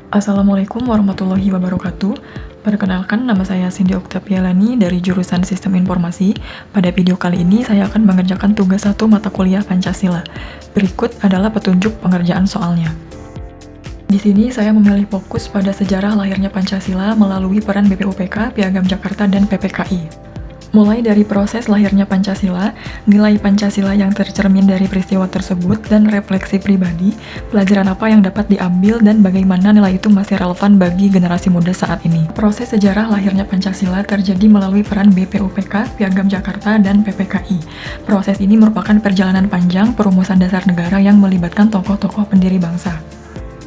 Assalamualaikum warahmatullahi wabarakatuh. Perkenalkan, nama saya Cindy Oktaviani dari jurusan Sistem Informasi. Pada video kali ini, saya akan mengerjakan tugas 1 mata kuliah Pancasila. Berikut adalah petunjuk pengerjaan soalnya. Di sini saya memilih fokus pada sejarah lahirnya Pancasila melalui peran BPUPK, Piagam Jakarta, dan PPKI. Mulai dari proses lahirnya Pancasila, nilai Pancasila yang tercermin dari peristiwa tersebut, dan refleksi pribadi, pelajaran apa yang dapat diambil dan bagaimana nilai itu masih relevan bagi generasi muda saat ini. Proses sejarah lahirnya Pancasila terjadi melalui peran BPUPK, Piagam Jakarta, dan PPKI. Proses ini merupakan perjalanan panjang perumusan dasar negara yang melibatkan tokoh-tokoh pendiri bangsa.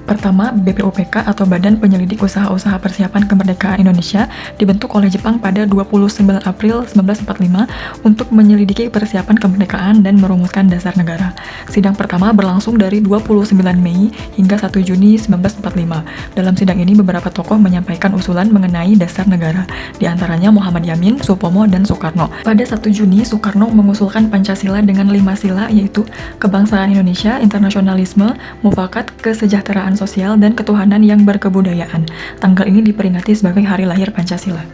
Pertama, BPUPK atau Badan Penyelidik Usaha-Usaha Persiapan Kemerdekaan Indonesia dibentuk oleh Jepang pada 29 April 1945 untuk menyelidiki persiapan kemerdekaan dan merumuskan dasar negara. Sidang pertama berlangsung dari 29 Mei hingga 1 Juni 1945. Dalam sidang ini beberapa tokoh menyampaikan usulan mengenai dasar negara, di antaranya Muhammad Yamin, Supomo, dan Soekarno. Pada 1 Juni, Soekarno mengusulkan Pancasila dengan 5 sila, yaitu kebangsaan Indonesia, internasionalisme, mufakat, kesejahteraan sosial, dan ketuhanan yang berkebudayaan. Tanggal ini diperingati sebagai hari lahir Pancasila.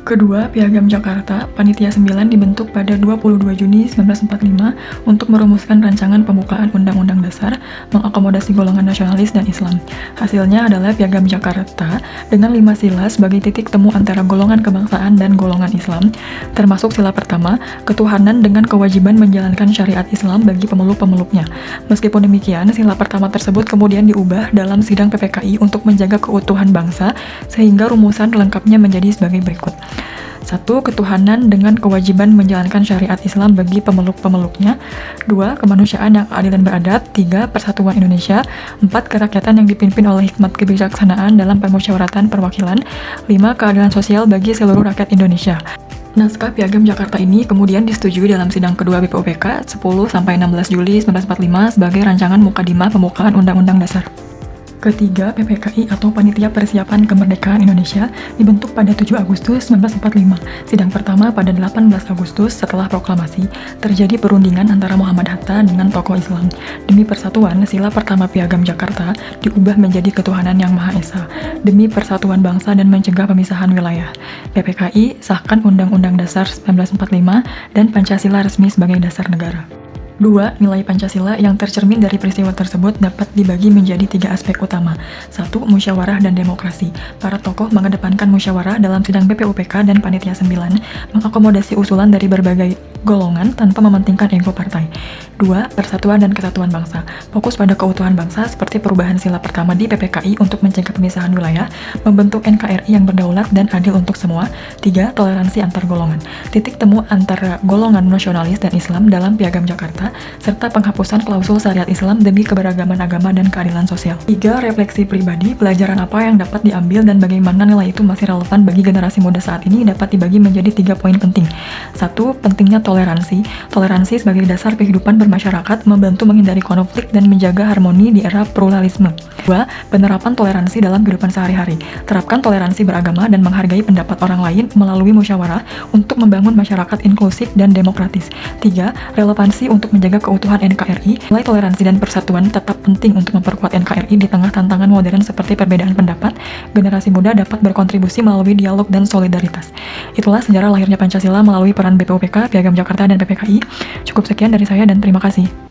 Kedua, Piagam Jakarta, Panitia 9 dibentuk pada 22 Juni 1945 untuk merumuskan rancangan pembukaan Undang-Undang Dasar, mengakomodasi golongan nasionalis dan Islam. Hasilnya adalah Piagam Jakarta dengan 5 sila sebagai titik temu antara golongan kebangsaan dan golongan Islam, termasuk sila pertama, ketuhanan dengan kewajiban menjalankan syariat Islam bagi pemeluk-pemeluknya. Meskipun demikian, sila pertama tersebut kemudian diubah dalam sidang PPKI untuk menjaga keutuhan bangsa, sehingga rumusan lengkapnya menjadi sebagai berikut. 1. Ketuhanan dengan kewajiban menjalankan syariat Islam bagi pemeluk-pemeluknya. 2. Kemanusiaan yang adil dan beradab. 3. Persatuan Indonesia. 4. Kerakyatan yang dipimpin oleh hikmat kebijaksanaan dalam permusyawaratan perwakilan. 5. Keadilan sosial bagi seluruh rakyat Indonesia. Naskah Piagam Jakarta ini kemudian disetujui dalam sidang kedua BPUPK 10-16 Juli 1945 sebagai rancangan mukadimah pembukaan Undang-Undang Dasar. Ketiga, PPKI atau Panitia Persiapan Kemerdekaan Indonesia dibentuk pada 7 Agustus 1945. Sidang pertama pada 18 Agustus setelah proklamasi, terjadi perundingan antara Muhammad Hatta dengan tokoh Islam. Demi persatuan, sila pertama Piagam Jakarta diubah menjadi ketuhanan yang Maha Esa, demi persatuan bangsa dan mencegah pemisahan wilayah. PPKI sahkan Undang-Undang Dasar 1945 dan Pancasila resmi sebagai dasar negara. 2. Nilai Pancasila yang tercermin dari peristiwa tersebut dapat dibagi menjadi 3 aspek utama. 1. Musyawarah dan demokrasi. Para tokoh mengedepankan musyawarah dalam sidang BPUPK dan Panitia 9, mengakomodasi usulan dari berbagai golongan tanpa mementingkan ego partai. 2. Persatuan dan kesatuan bangsa. Fokus pada keutuhan bangsa seperti perubahan sila pertama di PPKI untuk mencegah pemisahan wilayah, membentuk NKRI yang berdaulat dan adil untuk semua. 3. Toleransi antar golongan. Titik temu antara golongan nasionalis dan Islam dalam Piagam Jakarta, serta penghapusan klausul syariat Islam demi keberagaman agama dan keadilan sosial. 3. Refleksi pribadi, pelajaran apa yang dapat diambil dan bagaimana nilai itu masih relevan bagi generasi muda saat ini dapat dibagi menjadi 3 poin penting. 1. Pentingnya toleransi. Toleransi sebagai dasar kehidupan bermasyarakat, membantu menghindari konflik dan menjaga harmoni di era pluralisme. 2. Penerapan toleransi dalam kehidupan sehari-hari. Terapkan toleransi beragama dan menghargai pendapat orang lain melalui musyawarah untuk membangun masyarakat inklusif dan demokratis. 3. Relevansi untuk menjaga keutuhan NKRI. Nilai toleransi dan persatuan tetap penting untuk memperkuat NKRI di tengah tantangan modern seperti perbedaan pendapat. Generasi muda dapat berkontribusi melalui dialog dan solidaritas. Itulah sejarah lahirnya Pancasila melalui peran BPUPK, Piagam Jakarta, dan PPKI. Cukup sekian dari saya dan terima kasih.